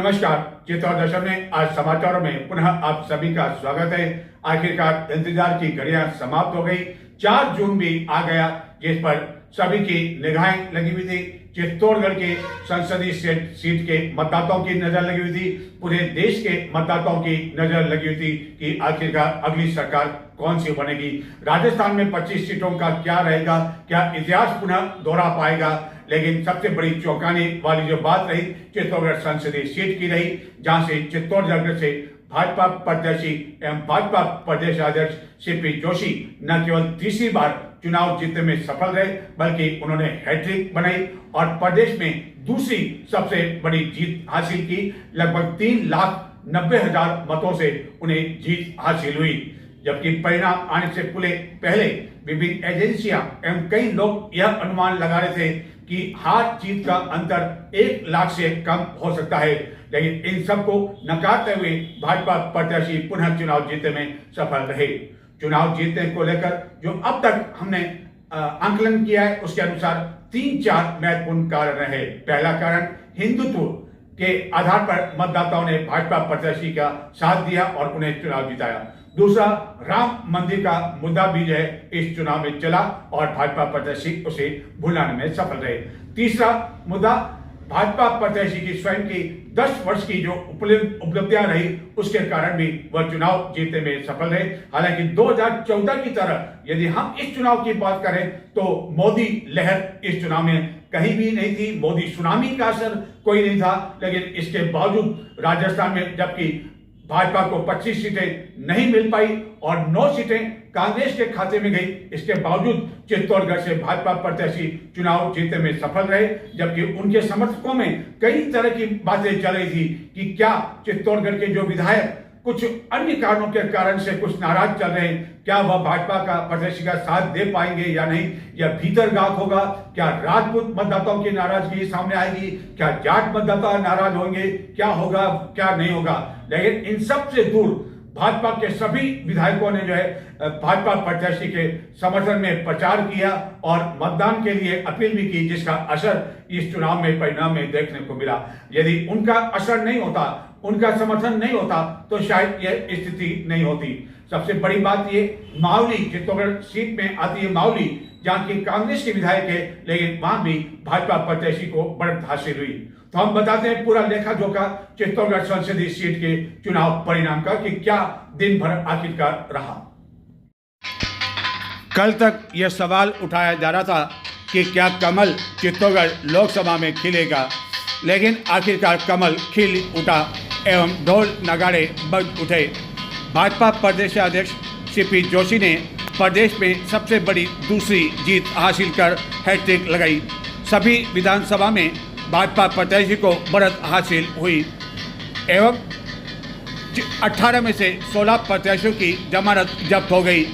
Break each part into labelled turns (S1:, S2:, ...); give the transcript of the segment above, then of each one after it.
S1: नमस्कार। चित्तौड़ दर्शन में आज समाचारों में पुनः आप सभी का स्वागत है। आखिरकार इंतजार की घड़ियां समाप्त हो गई। 4 जून भी आ गया, जिस पर सभी की निगाहें लगी हुई थी। चित्तौड़गढ़ के संसदीय सीट के मतदाताओं की नजर लगी हुई थी, पूरे देश के मतदाताओं की नजर लगी हुई थी कि आखिरकार अगली सरकार कौन सी बनेगी। राजस्थान में 25 सीटों का क्या रहेगा, क्या इतिहास पुनः दोहरा पाएगा। लेकिन सबसे बड़ी चौंकाने वाली जो बात रही चित्तौड़गढ़ संसदीय सीट की रही, जहां से चित्तौड़गढ़ से भाजपा प्रत्याशी एवं भाजपा प्रदेश अध्यक्ष सीपी जोशी न केवल तीसरी बार चुनाव जीतने में सफल रहे, बल्कि उन्होंने हैट्रिक बनाई और प्रदेश में दूसरी सबसे बड़ी जीत हासिल की। लगभग 3,90,000 मतों से उन्हें जीत हासिल हुई। जबकि परिणाम आने से पहले विभिन्न एजेंसियां एवं कई लोग यह अनुमान लगा रहे थे कि हार जीत का अंतर 1 लाख से कम हो सकता है, लेकिन इन सबको नकारते हुए भाजपा प्रत्याशी पुनः चुनाव जीतने में सफल रहे। चुनाव जीतने को लेकर जो अब तक हमने आंकलन किया है, उसके अनुसार 3-4 महत्वपूर्ण कारण रहे। पहला कारण, हिंदुत्व के आधार पर मतदाताओं ने भाजपा प्रत्याशी का साथ दिया और उन्हें चुनाव जिताया। दूसरा, राम मंदिर का मुद्दा भी जो है इस चुनाव में चला और भाजपा प्रत्याशी उसे भुलाने में सफल रहे। तीसरा मुद्दा, भाजपा प्रत्याशी की स्वयं की 10 वर्ष की जो उपलब्धियां रही, उसके कारण भी वह चुनाव जीतने में सफल रहे। हालांकि 2014 की तरह यदि हम इस चुनाव की बात करें तो मोदी लहर इस चुनाव में कहीं भी नहीं थी, मोदी सुनामी का असर कोई नहीं था। लेकिन इसके बावजूद राजस्थान में जबकि भाजपा को 25 सीटें नहीं मिल पाई और 9 सीटें कांग्रेस के खाते में गई, इसके बावजूद चित्तौड़गढ़ से भाजपा प्रत्याशी चुनाव जीतने में सफल रहे। जबकि उनके समर्थकों में कई तरह की बातें चल रही थी कि क्या चित्तौड़गढ़ के जो विधायक कुछ अन्य कारणों के कारण से कुछ नाराज चल रहे हैं, क्या वह भाजपा का प्रत्याशी का साथ दे पाएंगे या नहीं, या भीतरगात होगा, क्या राजपूत मतदाताओं की नाराजगी सामने आएगी, क्या जाट मतदाता नाराज होंगे, क्या होगा क्या नहीं होगा। लेकिन इन सब से दूर भाजपा के सभी विधायकों ने जो है भाजपा प्रत्याशी के समर्थन में प्रचार किया और मतदान के लिए अपील भी की, जिसका असर इस चुनाव में परिणाम में देखने को मिला। यदि उनका असर नहीं होता, उनका समर्थन नहीं होता, तो शायद यह स्थिति नहीं होती। सबसे बड़ी बात ये, मावली चित्तौड़गढ़ सीट में आती है मावली, जहां की कांग्रेस के विधायक है, लेकिन वहां भी भाजपा प्रत्याशी को बढ़त हासिल हुई। तो हम बताते हैं पूरा लेखा जोखा चित्तौड़गढ़ संसदीय सीट के चुनाव परिणाम का कि क्या दिन भर आखिरकार रहा। कल तक यह सवाल उठाया जा रहा था कि क्या कमल चित्तौड़गढ़ लोकसभा में खिलेगा, लेकिन आखिरकार कमल खिल उठा एवं ढोल नगाड़े बज उठे। भाजपा प्रदेश अध्यक्ष सीपी जोशी ने प्रदेश में सबसे बड़ी दूसरी जीत हासिल कर हैट्रिक लगाई। सभी विधानसभा में भाजपा प्रत्याशी को बढ़त हासिल हुई एवं 18 में से 16 प्रत्याशियों की जमानत जब्त हो गई।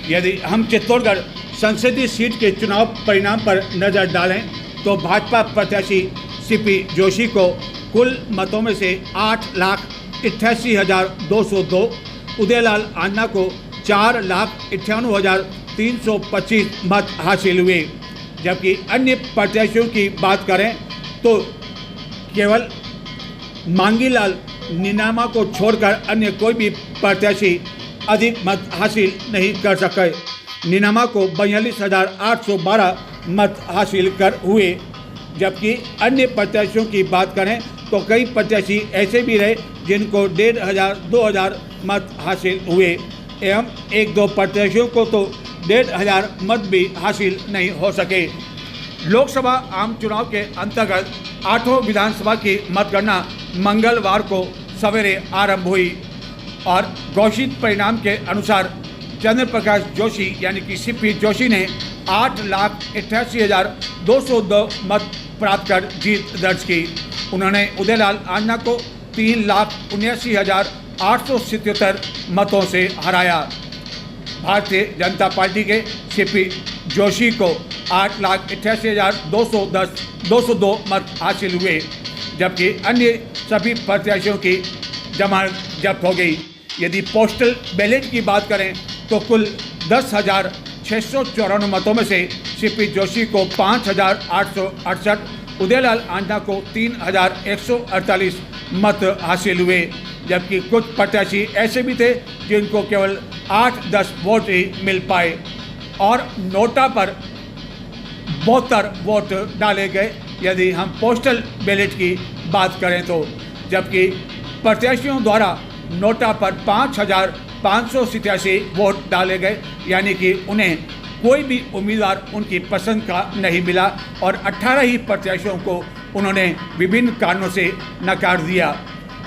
S1: यदि हम चित्तौड़गढ़ संसदीय सीट के चुनाव परिणाम पर नज़र डालें तो भाजपा प्रत्याशी सीपी जोशी को कुल मतों में से 8,88,202, उदयलाल अन्ना को 4,98,325 मत हासिल हुए। जबकि अन्य प्रत्याशियों की बात करें तो केवल मांगीलाल निनामा को छोड़कर अन्य कोई भी प्रत्याशी अधिक मत हासिल नहीं कर सके। निनामा को 42,812 मत हासिल कर हुए। जबकि अन्य प्रत्याशियों की बात करें तो कई प्रत्याशी ऐसे भी रहे जिनको 1,500-2,000 मत हासिल हुए एवं 1-2 प्रत्याशियों को तो 1,500 मत भी हासिल नहीं हो सके। लोकसभा आम चुनाव के अंतर्गत 8 विधानसभा की मतगणना मंगलवार को सवेरे आरंभ हुई और घोषित परिणाम के अनुसार चंद्र प्रकाश जोशी यानी कि सीपी जोशी ने 8,88,202 मत प्राप्त कर जीत दर्ज की। उन्होंने उदयलाल अन्ना को 3,79,877 मतों से हराया। भारतीय जनता पार्टी के सीपी जोशी को 8,88,202 मत हासिल हुए। जबकि अन्य सभी प्रत्याशियों की जमानत जब्त हो गई। यदि पोस्टल बैलेट की बात करें तो कुल 10,694 मतों में से सीपी जोशी को 5,868, उदयलाल अन्ना को 3,148 मत हासिल हुए, जबकि कुछ प्रत्याशी ऐसे भी थे जिनको केवल 8-10 वोट ही मिल पाए और नोटा पर 72 वोट डाले गए यदि हम पोस्टल बैलेट की बात करें तो, जबकि प्रत्याशियों द्वारा नोटा पर 5,587 वोट डाले गए, यानी कि उन्हें कोई भी उम्मीदवार उनकी पसंद का नहीं मिला और 18 ही प्रत्याशियों को उन्होंने विभिन्न कारणों से नकार दिया।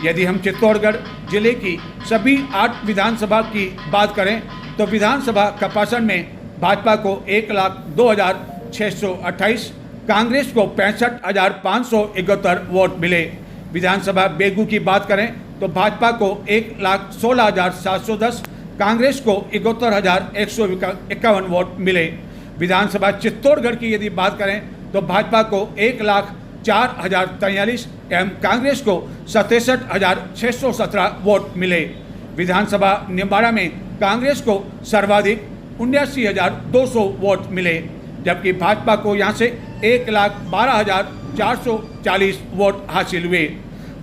S1: यदि हम चित्तौड़गढ़ जिले की सभी 8 विधानसभा की बात करें तो विधानसभा कपासन में भाजपा को 1,02,628, कांग्रेस को 65,571 वोट मिले। विधानसभा बेगू की बात करें तो भाजपा को 1,16,710, कांग्रेस को 71,151 वोट मिले। विधानसभा चित्तौड़गढ़ की यदि बात करें तो भाजपा को 1,04,043 एवं कांग्रेस को 67,617 वोट मिले। विधानसभा निम्बाड़ा में कांग्रेस को सर्वाधिक 79,200 वोट मिले, जबकि भाजपा को यहां से 1,12,440 वोट हासिल हुए।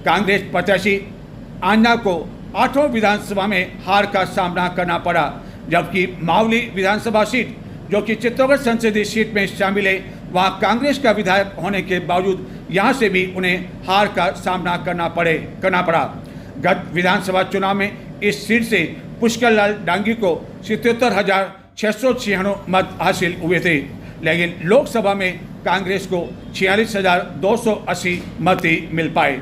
S1: कांग्रेस प्रत्याशी आन्ना को 8वें विधानसभा में हार का सामना करना पड़ा, जबकि मावली विधानसभा सीट जो कि चित्तौड़गढ़ संसदीय सीट में शामिल है, वहां कांग्रेस का विधायक होने के बावजूद यहां से भी उन्हें हार का सामना करना पड़ा। गत विधानसभा चुनाव में इस सीट से पुष्कर लाल डांगी को 77,696 मत हासिल हुए थे, लेकिन लोकसभा में कांग्रेस को 46,280 मत ही मिल पाए।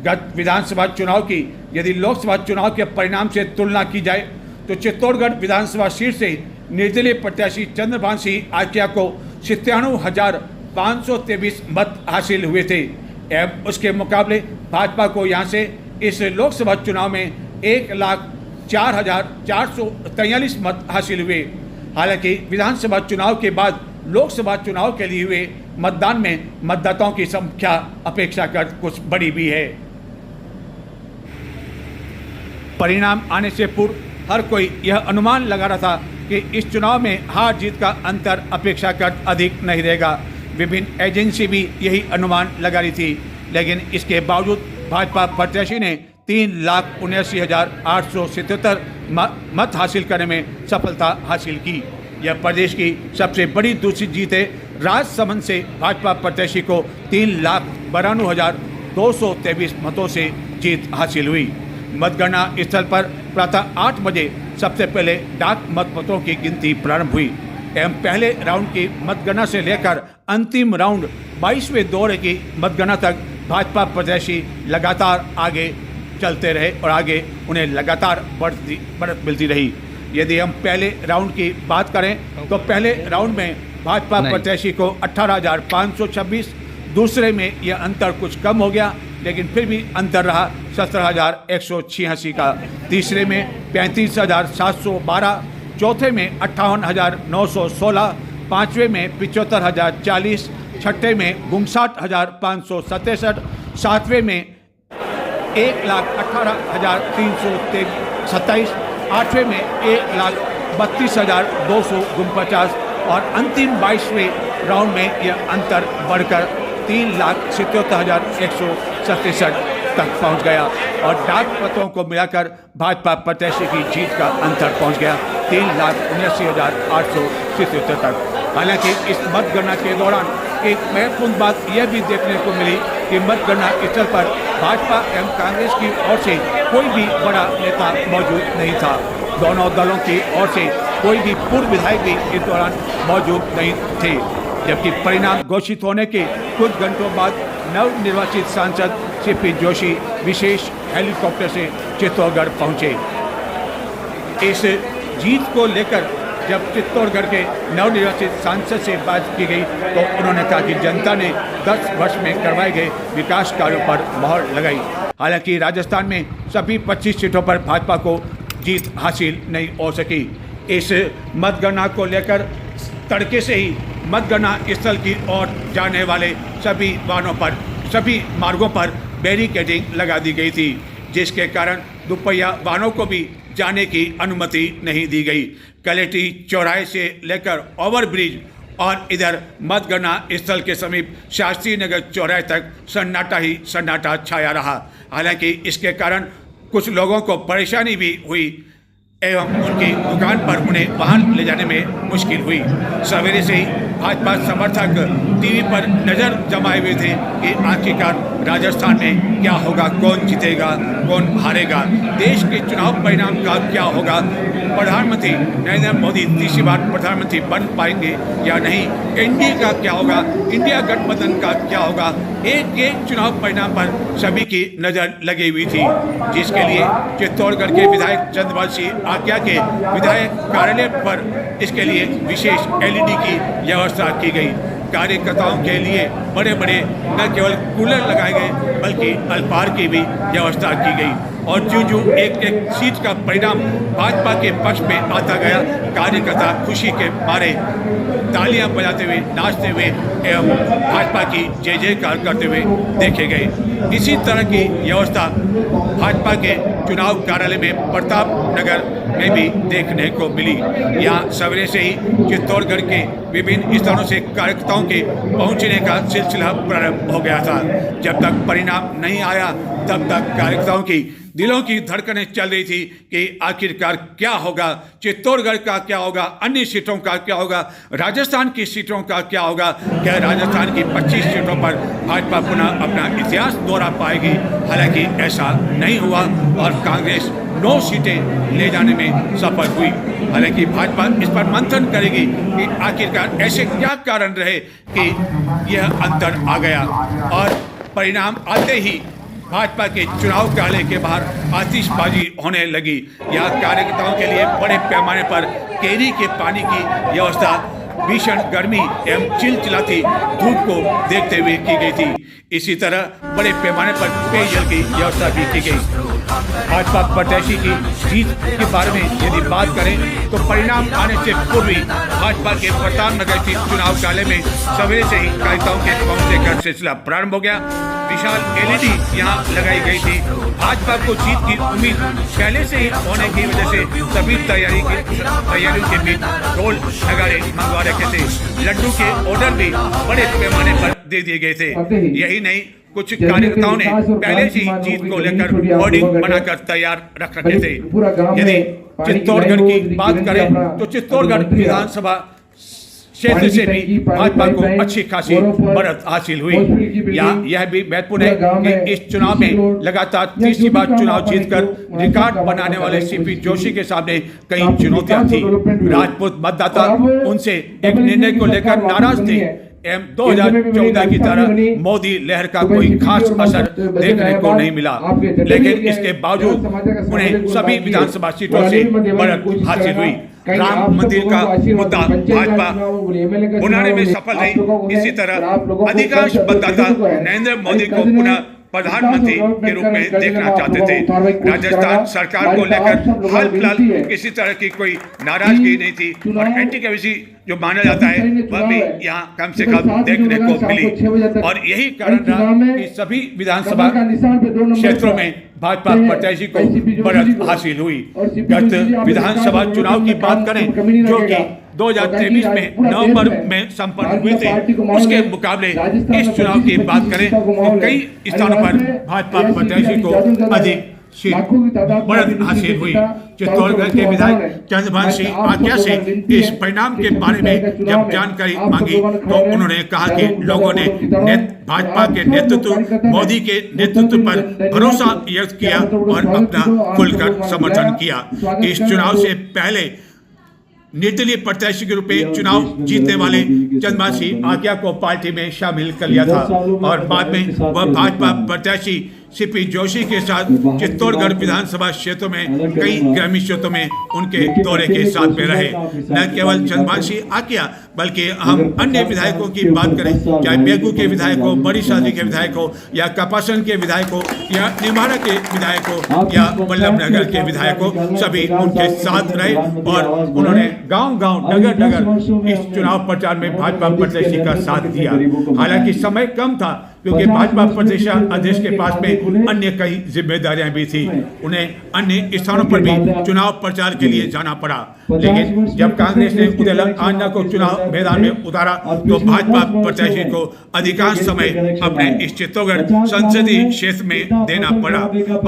S1: गत विधानसभा चुनाव की यदि लोकसभा चुनाव के परिणाम से तुलना की जाए तो चित्तौड़गढ़ विधानसभा सीट से निर्दलीय प्रत्याशी चंद्रभान सिंह आकिया को 97,523 मत हासिल हुए थे एवं उसके मुकाबले भाजपा को यहां से इस लोकसभा चुनाव में 1,04,443 मत हासिल हुए। हालांकि विधानसभा चुनाव के बाद लोकसभा चुनाव के लिए हुए मतदान में मतदाताओं की संख्या अपेक्षाकृत कुछ बड़ी भी है। परिणाम आने से पूर्व हर कोई यह अनुमान लगा रहा था कि इस चुनाव में हार जीत का अंतर अपेक्षाकृत अधिक नहीं रहेगा। विभिन्न एजेंसी भी यही अनुमान लगा रही थी, लेकिन इसके बावजूद भाजपा प्रत्याशी ने 3,79,877 मत हासिल करने में सफलता हासिल की। यह प्रदेश की सबसे बड़ी दूसरी जीत है। राजसमंद से भाजपा प्रत्याशी को 3,92,223 मतों से जीत हासिल हुई। मतगणना स्थल पर प्रातः 8 बजे सबसे पहले डाक मतपत्रों की गिनती प्रारंभ हुई एवं पहले राउंड की मतगणना से लेकर अंतिम राउंड 22वें दौरे की मतगणना तक भाजपा प्रत्याशी लगातार आगे चलते रहे और आगे उन्हें लगातार बढ़त मिलती रही। यदि हम पहले राउंड की बात करें तो पहले राउंड में भाजपा प्रत्याशी को 18,526, दूसरे में यह अंतर कुछ कम हो गया लेकिन फिर भी अंतर रहा 17,186 का, तीसरे में 35,712, चौथे में 58,916, पाँचवें में 75,040, छठे में 59,567, सातवें में 1,18,327, आठवें में 1,32,249 और अंतिम 22वें राउंड में यह अंतर बढ़कर 3,77,167 तक पहुंच गया और डाक मतों को मिलाकर भाजपा प्रत्याशी की जीत का अंतर पहुंच गया 3,79,877 तक। हालांकि इस मतगणना के दौरान एक महत्वपूर्ण बात यह भी देखने को मिली कि मतगणना स्थल पर भाजपा एवं कांग्रेस की ओर से कोई भी बड़ा नेता मौजूद नहीं था। दोनों दलों की ओर से कोई भी पूर्व विधायक भी इस दौरान मौजूद नहीं थे, जबकि परिणाम घोषित होने के कुछ घंटों बाद नवनिर्वाचित सांसद सीपी जोशी विशेष हेलीकॉप्टर से चित्तौड़गढ़ पहुंचे। इस जीत को लेकर जब चित्तौड़गढ़ के नवनिर्वाचित सांसद से बात की गई तो उन्होंने कहा कि जनता ने 10 वर्ष में करवाए गए विकास कार्यों पर मोहर लगाई। हालांकि राजस्थान में सभी 25 सीटों पर भाजपा को जीत हासिल नहीं हो सकी। इस मतगणना को लेकर तड़के से ही मतगणना स्थल की ओर जाने वाले सभी वाहनों पर, सभी मार्गों पर बैरिकेडिंग लगा दी गई थी, जिसके कारण दुपहिया वाहनों को भी जाने की अनुमति नहीं दी गई। कलेटी चौराहे से लेकर ओवरब्रिज और इधर मतगणना स्थल के समीप शास्त्री नगर चौराहे तक सन्नाटा ही सन्नाटा छाया रहा। हालांकि इसके कारण कुछ लोगों को परेशानी भी हुई एवं उनकी दुकान पर उन्हें वाहन ले जाने में मुश्किल हुई। सवेरे से ही भाजपा समर्थक टीवी पर नजर जमाए हुए थे कि आखिरकार राजस्थान में क्या होगा, कौन जीतेगा, कौन हारेगा, देश के चुनाव परिणाम का क्या होगा, प्रधानमंत्री नरेंद्र मोदी तीसरी बार प्रधानमंत्री बन पाएंगे या नहीं, एनडीए का क्या होगा, इंडिया गठबंधन का क्या होगा। एक एक चुनाव परिणाम पर सभी की नजर लगी हुई थी, जिसके लिए चित्तौड़गढ़ के विधायक चंद्रपाल सिंह आक्या के विधायक कार्यालय पर इसके लिए विशेष एलईडी की व्यवस्था की गई। कार्यकर्ताओं के लिए बड़े बड़े न केवल कूलर लगाए गए बल्कि अल्पाहार की भी व्यवस्था की गई। और जो एक एक सीट का परिणाम भाजपा के पक्ष में आता गया, कार्यकर्ता खुशी के मारे तालियां बजाते हुए, नाचते हुए एवं भाजपा की जय जयकार करते हुए देखे गए। इसी तरह की व्यवस्था भाजपा के चुनाव कार्यालय में प्रताप नगर में भी देखने को मिली। यहाँ सवेरे से ही चित्तौड़गढ़ के विभिन्न स्थानों से कार्यकर्ताओं के पहुंचने का सिलसिला प्रारंभ हो गया था। जब तक परिणाम नहीं आया तब तक कार्यकर्ताओं की दिलों की धड़कनें चल रही थी कि आखिरकार क्या होगा, चित्तौड़गढ़ का क्या होगा, अन्य सीटों का क्या होगा, राजस्थान की सीटों का क्या होगा। क्या राजस्थान की 25 सीटों पर भाजपा पुनः अपना इतिहास दोहरा पाएगी? हालांकि ऐसा नहीं हुआ और कांग्रेस 9 सीटें ले जाने में सफल हुई। हालांकि भाजपा इस पर मंथन करेगी कि आखिरकार ऐसे क्या कारण रहे कि यह अंतर आ गया। और परिणाम आते ही भाजपा के चुनाव कार्यालय के बाहर आतिशबाजी होने लगी। यहाँ कार्यकर्ताओं के लिए बड़े पैमाने पर केरी के पानी की व्यवस्था भीषण गर्मी एवं चिलचिलाती धूप को देखते हुए की गई थी। इसी तरह बड़े पैमाने पर पेयजल की व्यवस्था भी की गई। भाजपा प्रत्याशी की जीत के बारे में यदि बात करें तो परिणाम आने से पूर्व ही भाजपा के प्रताप नगर के चुनाव कार्यालय में सवेरे से ही कार्यकर्ताओं के पहुंचने का सिलसिला प्रारंभ हो गया। विशाल एलईडी यहां लगाई गई थी। भाजपा को जीत की उम्मीद पहले से ही होने की वजह से सभी तैयारियों के बीच ढोल नगाड़े मंगवा रखे थे। लड्डू के ऑर्डर भी बड़े पैमाने पर दे दिए गए थे। यही नहीं, कुछ कार्यकर्ताओं ने पहले से ही जीत को लेकर होर्डिंग बनाकर तैयार रख रखे थे। यदि चित्तौड़गढ़ की बात करें तो चित्तौड़गढ़ विधानसभा क्षेत्र से भी भाजपा को अच्छी खासी बढ़त हासिल हुई। यह भी महत्वपूर्ण है कि इस चुनाव में लगातार तीसरी बार चुनाव जीतकर रिकॉर्ड बनाने वाले सीपी जोशी के सामने कई चुनौतियां थी। राजपूत मतदाता उनसे एक निर्णय को लेकर नाराज थे एवं 2014 की तरह मोदी लहर का कोई खास असर देखने को नहीं मिला, लेकिन इसके बावजूद उन्हें सभी विधानसभा सीटों से बढ़त हासिल हुई। राम मंदिर का मुद्दा भाजपा बनाने में सफल रही। इसी तरह अधिकांश मतदाता नरेंद्र मोदी को पुनः प्रधानमंत्री के रूप में देखना चाहते थे। राजस्थान सरकार को लेकर हाल फिलहाल किसी तरह की कोई नाराजगी नहीं थी और एंटी केवीसी जो माना जाता है वह भी यहाँ कम से कम देखने को मिली। और यही कारण रहा कि सभी विधानसभा क्षेत्रों में भाजपा प्रत्याशी को बढ़त हासिल हुई। गत विधानसभा चुनाव की बात करें जो कि 2023 में नवंबर में संपन्न हुए थे, उसके मुकाबले इस चुनाव की बात करें तो कई स्थानों पर भाजपा प्रत्याशी को अधिक सीट बढ़त हासिल हुई। चित्तौड़गढ़ के विधायक चंद्रपाल सिंह आक्या से इस परिणाम के बारे में जब जानकारी मांगी तो उन्होंने कहा कि लोगों ने भाजपा के नेतृत्व, मोदी के नेतृत्व पर भरोसा व्यक्त किया और अपना खुलकर समर्थन किया। इस चुनाव से पहले निर्दलीय प्रत्याशी के रूप में चुनाव जीतने वाले चंद्रपाल सिंह आक्या को पार्टी में शामिल कर लिया था और बाद में वह भाजपा प्रत्याशी सीपी जोशी के साथ चित्तौड़गढ़ विधानसभा क्षेत्रों में कई ग्रामीण क्षेत्रों में उनके दौरे के साथ में रहे। न केवल चंद्रपाल सिंह आक्या बल्कि हम अन्य विधायकों की बात करें, चाहे बेगू के विधायक हो, बड़ी शादी के विधायक हो या कपासन के विधायक हो या निम्बाड़ा के विधायक हो या वल्लभनगर के विधायक हो, सभी उनके साथ रहे और उन्होंने गांव-गांव, नगर-नगर इस चुनाव प्रचार में भाजपा प्रत्याशी का साथ दिया। हालांकि समय कम था क्योंकि भाजपा प्रदेश अध्यक्ष के पास में अन्य कई जिम्मेदारियां भी थी। उन्हें अन्य स्थानों पर भी चुनाव प्रचार के लिए जाना पड़ा। लेकिन जब कांग्रेस ने उदयलाल आंजना को चुनाव मैदान में उतारा तो भाजपा प्रत्याशी को अधिकांश समय अपने इस चित्तौड़गढ़ संसदीय क्षेत्र में देना पड़ा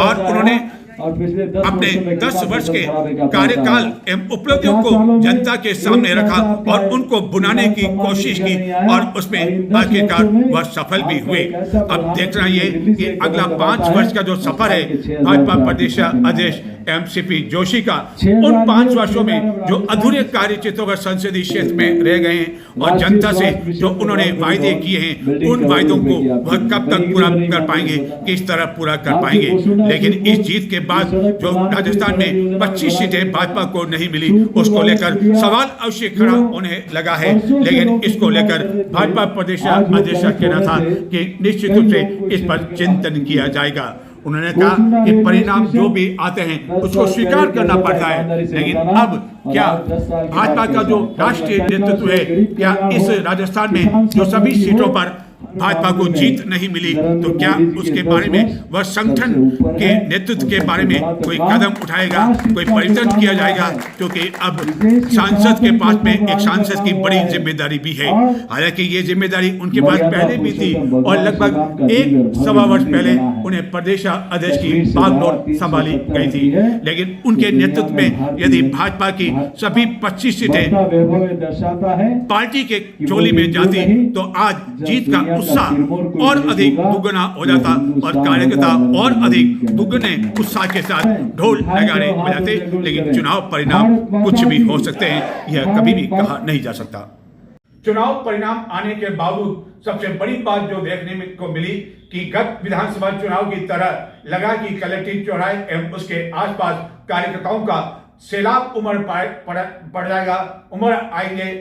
S1: और उन्होंने अपने 10 वर्ष के कार्यकाल एवं उपलब्धियों को जनता के सामने रखा और उनको बुनाने की कोशिश की और उसमें आखिरकार वह सफल भी हुए। अब देखना ये कि अगला 5 वर्ष का जो सफर है भाजपा प्रदेश अध्यक्ष एम सीपी जोशी का, उन 5 वर्षों में जो अधूरे कार्य चित्तौड़गढ़ संसदीय क्षेत्र में रह गए हैं और जनता से जो उन्होंने वायदे किए हैं उन वायदों को वह कब तक पूरा कर पाएंगे, किस तरह पूरा कर पाएंगे। लेकिन इस जीत के बाद जो राजस्थान में 25 सीटें भाजपा को नहीं मिली उसको लेकर सवाल अवश्य खड़ा होने लगा है। लेकिन इसको लेकर भाजपा प्रदेश अध्यक्ष का कहना था कि निश्चित रूप से इस पर चिंतन किया जाएगा। उन्होंने कहा कि परिणाम जो भी आते हैं उसको स्वीकार करना पड़ता है, लेकिन अब क्या भाजपा का जो राष्ट्रीय नेतृत्व है, क्या इस राजस्थान में जो सभी सीटों पर भाजपा को जीत नहीं मिली तो क्या उसके बारे में वह संगठन के नेतृत्व के बारे में कोई कदम उठाएगा, कोई परिवर्तन किया जाएगा, क्योंकि अब सांसद के पास में एक सांसद की बड़ी जिम्मेदारी भी है। हालांकि ये जिम्मेदारी उनके पास पहले भी थी और लगभग 1-1.25 वर्ष पहले उन्हें प्रदेश अध्यक्ष की बागडोर संभाली गई थी। लेकिन उनके नेतृत्व में यदि भाजपा की सभी 25 सीटें पार्टी के झोली में जाती तो आज जीत का उत्साह और अधिक दुगना हो जाता और कार्यकर्ता और अधिक दुगने उत्साह के साथ ढोल नगाड़े बजाते। लेकिन चुनाव परिणाम कुछ भी हो सकते हैं, यह कभी भी कहा नहीं जा सकता। चुनाव परिणाम आने के बावजूद सबसे बड़ी बात जो देखने को मिली कि गत विधानसभा चुनाव की तरह लगा कि कलेक्ट्रेट चौराहे एवं उसके आसपास कार्यकर्ताओं का सैलाब उमड़ पड़ जाएगा, उमड़ आएंगे,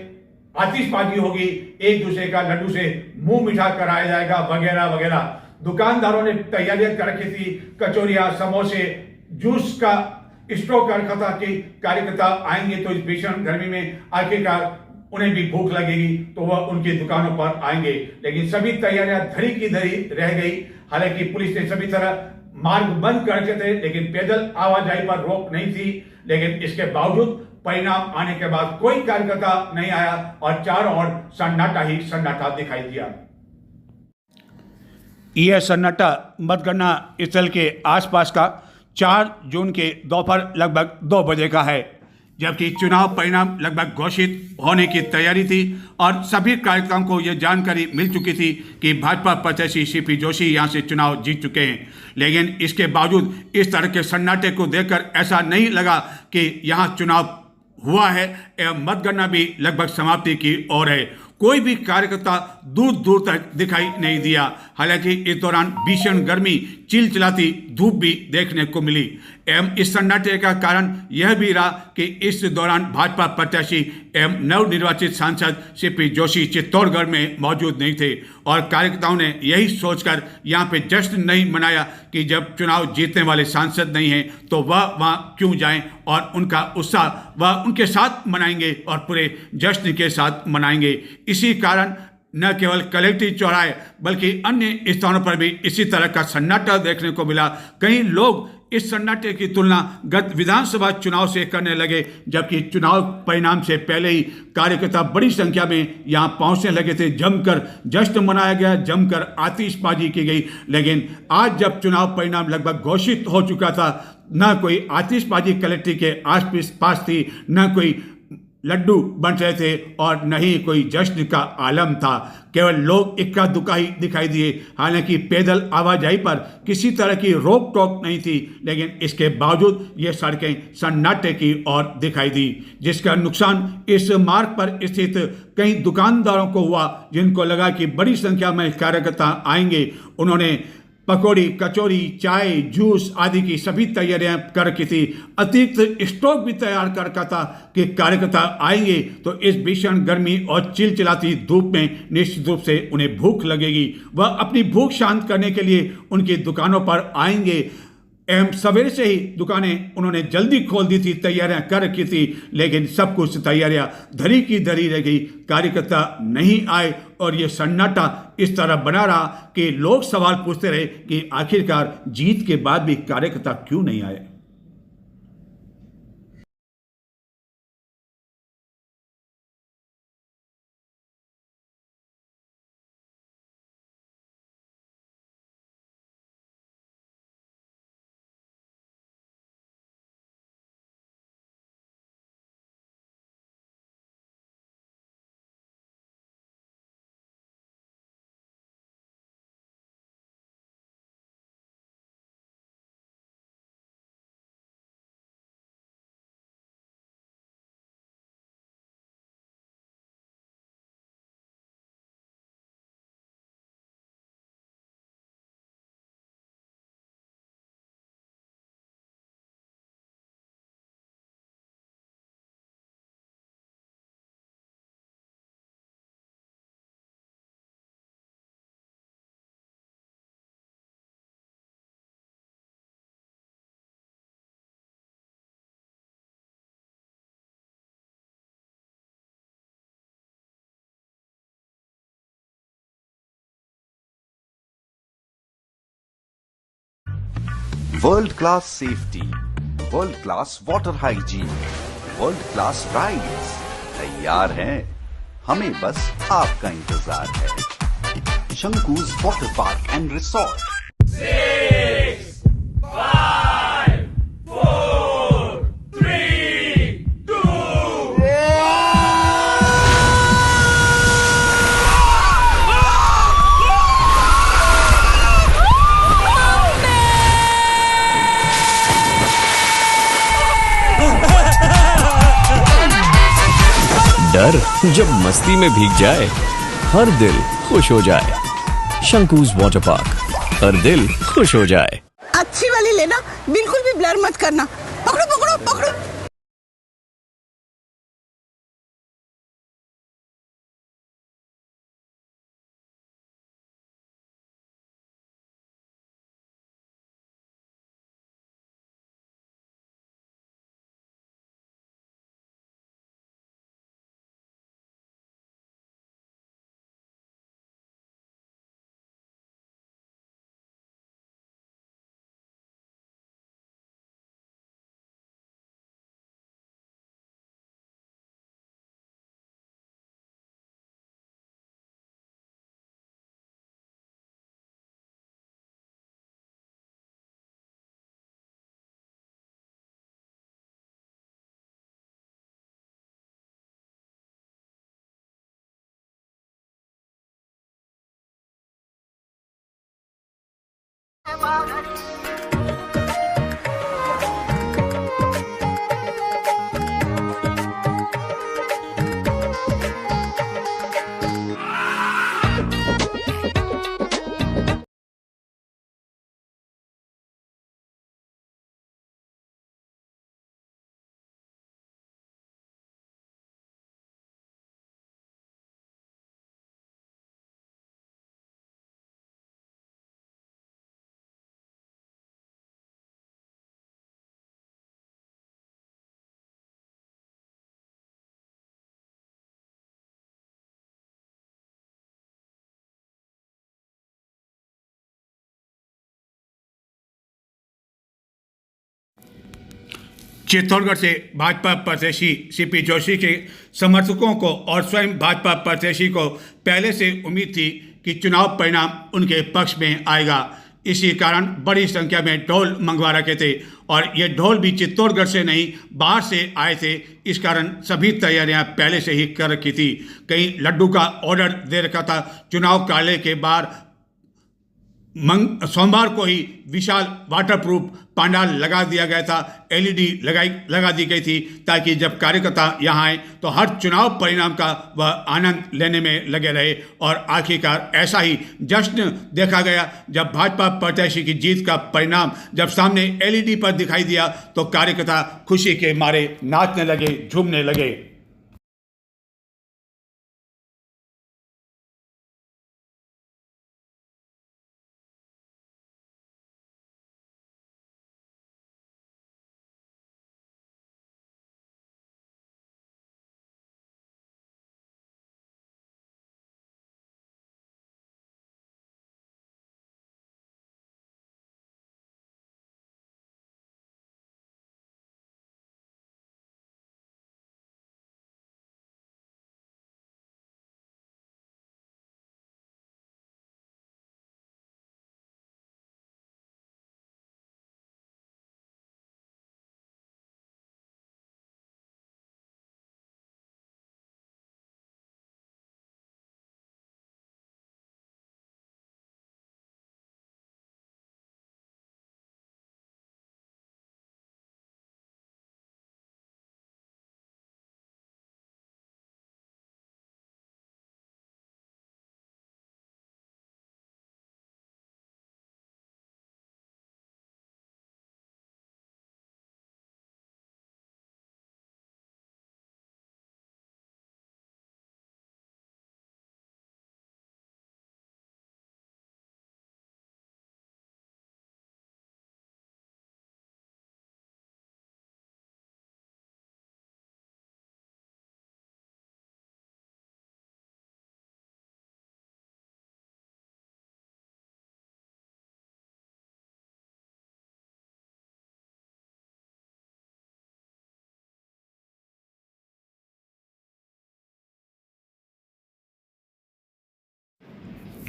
S1: आतिशबाजी होगी, एक दूसरे का लड्डू से मुंह मीठा कराया जाएगा वगैरह वगैरह। दुकानदारों ने तैयारियां कर रखी थी, कचौरियां, समोसे, जूस का स्टॉक कर रखा था कि कार्यकर्ता आएंगे तो इस भीषण गर्मी में आखिरकार उन्हें भी भूख लगेगी तो वह उनकी दुकानों पर आएंगे। लेकिन सभी तैयारियां धरी की धरी रह गई। हालांकि पुलिस ने सभी तरह मार्ग बंद कर रखे थे, लेकिन पैदल आवाजाही पर रोक नहीं थी। लेकिन इसके बावजूद परिणाम आने के बाद कोई कार्यकर्ता नहीं आया और चारों ओर सन्नाटा ही सन्नाटा दिखाई दिया। यह सन्नाटा मतगणना स्थल के आसपास का 4 जून के दोपहर लगभग 2 बजे का है, जबकि चुनाव परिणाम लगभग घोषित होने की तैयारी थी और सभी कार्यकर्ताओं को यह जानकारी मिल चुकी थी कि भाजपा प्रत्याशी सीपी जोशी यहां से चुनाव जीत चुके हैं। लेकिन इसके बावजूद इस तरह के सन्नाटे को देखकर ऐसा नहीं लगा कि यहां चुनाव हुआ है एवं मतगणना भी लगभग समाप्ति की ओर है। कोई भी कार्यकर्ता दूर दूर तक दिखाई नहीं दिया। हालांकि इस दौरान भीषण गर्मी, चिलचिलाती धूप भी देखने को मिली एवं इस सन्नाटे का कारण यह भी रहा कि इस दौरान भाजपा प्रत्याशी एवं नवनिर्वाचित सांसद सीपी जोशी चित्तौड़गढ़ में मौजूद नहीं थे और कार्यकर्ताओं ने यही सोचकर यहाँ पे जश्न नहीं मनाया कि जब चुनाव जीतने वाले सांसद नहीं हैं तो वह वहाँ क्यों जाएं, और उनका उत्साह वह उनके साथ मनाएंगे और पूरे जश्न के साथ मनाएंगे। इसी कारण न केवल कलेक्ट्रेट चौराहे बल्कि अन्य स्थानों पर भी इसी तरह का सन्नाटा देखने को मिला। कई लोग इस सन्नाटे की तुलना गत विधानसभा चुनाव से करने लगे, जबकि चुनाव परिणाम से पहले ही कार्यकर्ता बड़ी संख्या में यहां पहुंचने लगे थे। जमकर जश्न मनाया गया, जमकर आतिशबाजी की गई। लेकिन आज जब चुनाव परिणाम लगभग घोषित हो चुका था, न कोई आतिशबाजी कलेक्ट्रेट के आस पास थी, न कोई लड्डू बन रहे थे और न ही कोई जश्न का आलम था। केवल लोग इक्का दुक्का ही दिखाई दिए। हालांकि पैदल आवाजाही पर किसी तरह की रोक टोक नहीं थी, लेकिन इसके बावजूद ये सड़कें सन्नाटे की ओर दिखाई दी, जिसका नुकसान इस मार्ग पर स्थित कई दुकानदारों को हुआ, जिनको लगा कि बड़ी संख्या में कार्यकर्ता आएंगे। उन्होंने पकौड़ी, कचौरी, चाय, जूस आदि की सभी तैयारियां कर रखी थी। अतिरिक्त स्टॉक भी तैयार कर रखा था कि कार्यकर्ता आएंगे तो इस भीषण गर्मी और चिलचिलाती धूप में निश्चित रूप से उन्हें भूख लगेगी। वह अपनी भूख शांत करने के लिए उनकी दुकानों पर आएंगे। सवेरे से ही दुकानें उन्होंने जल्दी खोल दी थी, तैयारियां कर रखी थी, लेकिन सब कुछ तैयारियां धरी की धरी रह गई। कार्यकर्ता नहीं आए और ये सन्नाटा इस तरह बना रहा कि लोग सवाल पूछते रहे कि आखिरकार जीत के बाद भी कार्यकर्ता क्यों नहीं आए।
S2: World class safety, world class water hygiene, world class rides तैयार हैं। हमें बस आपका इंतजार है। शंकुज वाटर पार्क एंड रिसोर्ट।
S3: 6, 5, 4, 3, 2.
S4: डर जब मस्ती में भीग जाए, हर दिल खुश हो जाए। शंकुज वाटर पार्क, हर दिल खुश हो जाए।
S5: अच्छी वाली लेना, बिल्कुल भी ब्लर मत करना। पकड़ो पकड़ो पकड़ो।
S1: चित्तौड़गढ़ से भाजपा प्रत्याशी सीपी जोशी के समर्थकों को और स्वयं भाजपा प्रत्याशी को पहले से उम्मीद थी कि चुनाव परिणाम उनके पक्ष में आएगा। इसी कारण बड़ी संख्या में ढोल मंगवा रखे थे और ये ढोल भी चित्तौड़गढ़ से नहीं, बाहर से आए थे। इस कारण सभी तैयारियां पहले से ही कर रखी थी। कहीं लड्डू का ऑर्डर दे रखा था। चुनाव कार्यालय के बाहर सोमवार को ही विशाल वाटरप्रूफ पंडाल लगा दिया गया था। एलईडी लगा दी गई थी ताकि जब कार्यकर्ता यहाँ आए तो हर चुनाव परिणाम का वह आनंद लेने में लगे रहे। और आखिरकार ऐसा ही जश्न देखा गया जब भाजपा प्रत्याशी की जीत का परिणाम जब सामने एलईडी पर दिखाई दिया तो कार्यकर्ता खुशी के मारे नाचने लगे, झूमने लगे।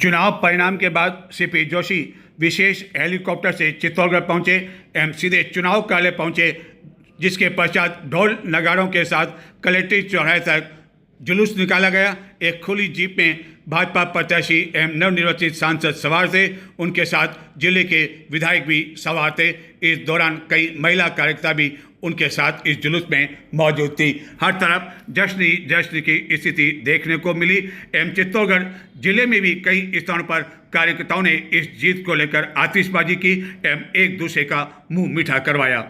S1: चुनाव परिणाम के बाद सीपी जोशी विशेष हेलीकॉप्टर से चित्तौड़गढ़ पहुंचे एवं सीधे चुनाव कार्यालय पहुंचे, जिसके पश्चात ढोल नगाड़ों के साथ कलेक्ट्रेट चौराहे तक जुलूस निकाला गया। एक खुली जीप में भाजपा प्रत्याशी एवं नवनिर्वाचित सांसद सवार थे, उनके साथ जिले के विधायक भी सवार थे। इस दौरान कई महिला कार्यकर्ता भी उनके साथ इस जुलूस में मौजूद थी। हर तरफ जश्न की स्थिति देखने को मिली एवं चित्तौड़गढ़ जिले में भी कई स्थानों पर कार्यकर्ताओं ने इस जीत को लेकर आतिशबाजी की एवं एक दूसरे का मुंह मीठा करवाया।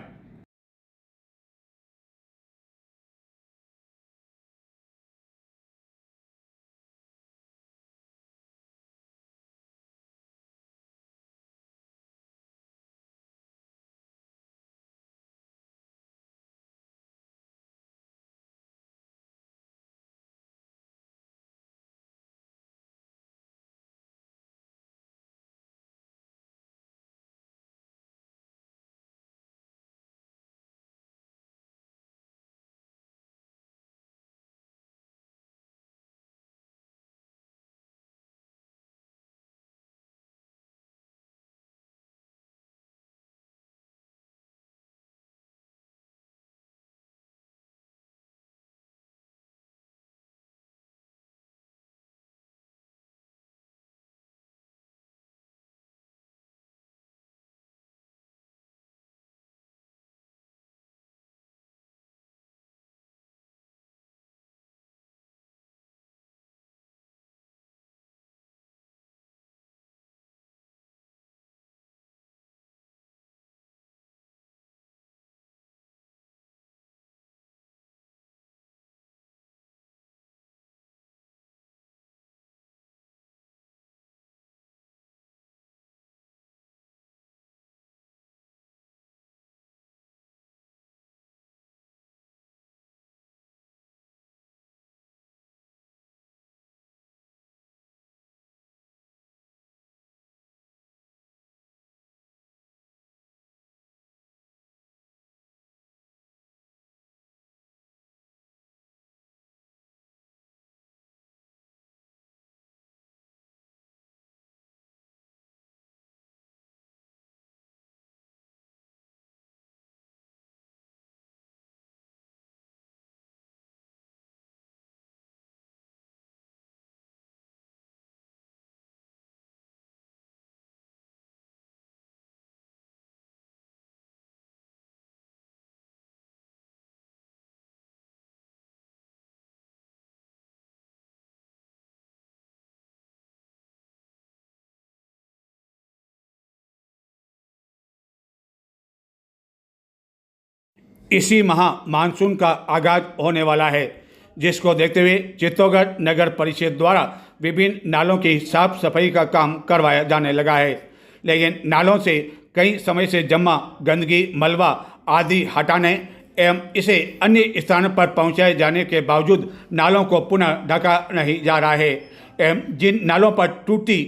S1: इसी माह मानसून का आगाज होने वाला है, जिसको देखते हुए चित्तौड़गढ़ नगर परिषद द्वारा विभिन्न नालों की साफ सफाई का काम करवाया जाने लगा है। लेकिन नालों से कई समय से जमा गंदगी, मलबा आदि हटाने एवं इसे अन्य स्थानों पर पहुंचाए जाने के बावजूद नालों को पुनः ढका नहीं जा रहा है एवं जिन नालों पर टूटी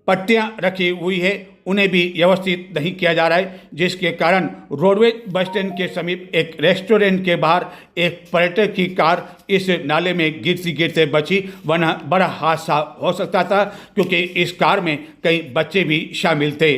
S1: पट्टियां रखी हुई है उन्हें भी व्यवस्थित नहीं किया जा रहा है, जिसके कारण रोडवेज बस स्टैंड के समीप एक रेस्टोरेंट के बाहर एक पर्यटक की कार इस नाले में गिरते गिरते बची, वरना बड़ा हादसा हो सकता था क्योंकि इस कार में कई बच्चे भी शामिल थे।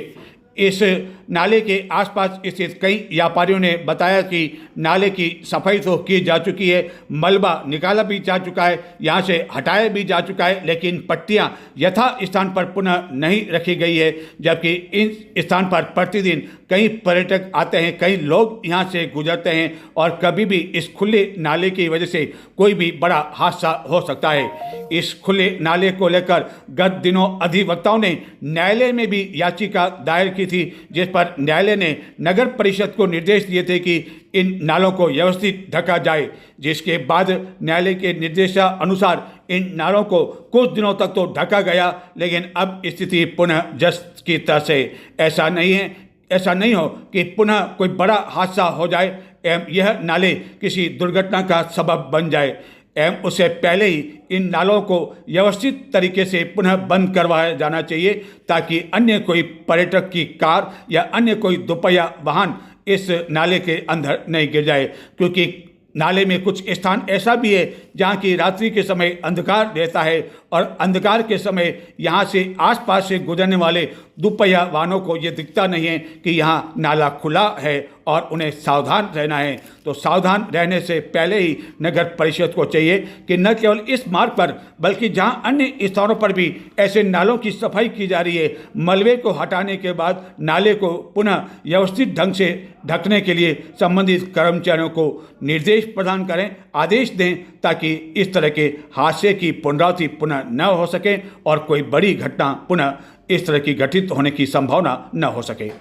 S1: इस नाले के आसपास स्थित कई व्यापारियों ने बताया कि नाले की सफाई तो की जा चुकी है, मलबा निकाला भी जा चुका है, यहाँ से हटाया भी जा चुका है, लेकिन पट्टियाँ यथा स्थान पर पुनः नहीं रखी गई है। जबकि इन स्थान पर प्रतिदिन कई पर्यटक आते हैं, कई लोग यहाँ से गुजरते हैं और कभी भी इस खुले नाले की वजह से कोई भी बड़ा हादसा हो सकता है। इस खुले नाले को लेकर गत दिनों अधिवक्ताओं ने न्यायालय में भी याचिका दायर की थी, जिस पर न्यायालय ने नगर परिषद को निर्देश दिए थे कि इन नालों को व्यवस्थित ढका जाए, जिसके बाद न्यायालय के निर्देशानुसार इन नालों को कुछ दिनों तक तो ढका गया, लेकिन अब स्थिति पुनः जस की तरह से ऐसा नहीं हो कि पुनः कोई बड़ा हादसा हो जाए एवं यह नाले किसी दुर्घटना का सबब बन जाए एवं उससे पहले ही इन नालों को व्यवस्थित तरीके से पुनः बंद करवाया जाना चाहिए, ताकि अन्य कोई पर्यटक की कार या अन्य कोई दोपहिया वाहन इस नाले के अंदर नहीं गिर जाए। क्योंकि नाले में कुछ स्थान ऐसा भी है जहाँ की रात्रि के समय अंधकार रहता है और अंधकार के समय यहाँ से आसपास से गुजरने वाले दुपहिया वाहनों को ये दिखता नहीं है कि यहाँ नाला खुला है और उन्हें सावधान रहना है। तो सावधान रहने से पहले ही नगर परिषद को चाहिए कि न केवल इस मार्ग पर बल्कि जहाँ अन्य स्थानों पर भी ऐसे नालों की सफाई की जा रही है, मलबे को हटाने के बाद नाले को पुनः व्यवस्थित ढंग से ढकने के लिए संबंधित कर्मचारियों को निर्देश प्रदान करें, आदेश दें, ताकि इस तरह के हादसे की पुनरावृत्ति पुनः न हो सके और कोई बड़ी घटना पुनः इस तरह की घटित होने की संभावना न हो सके।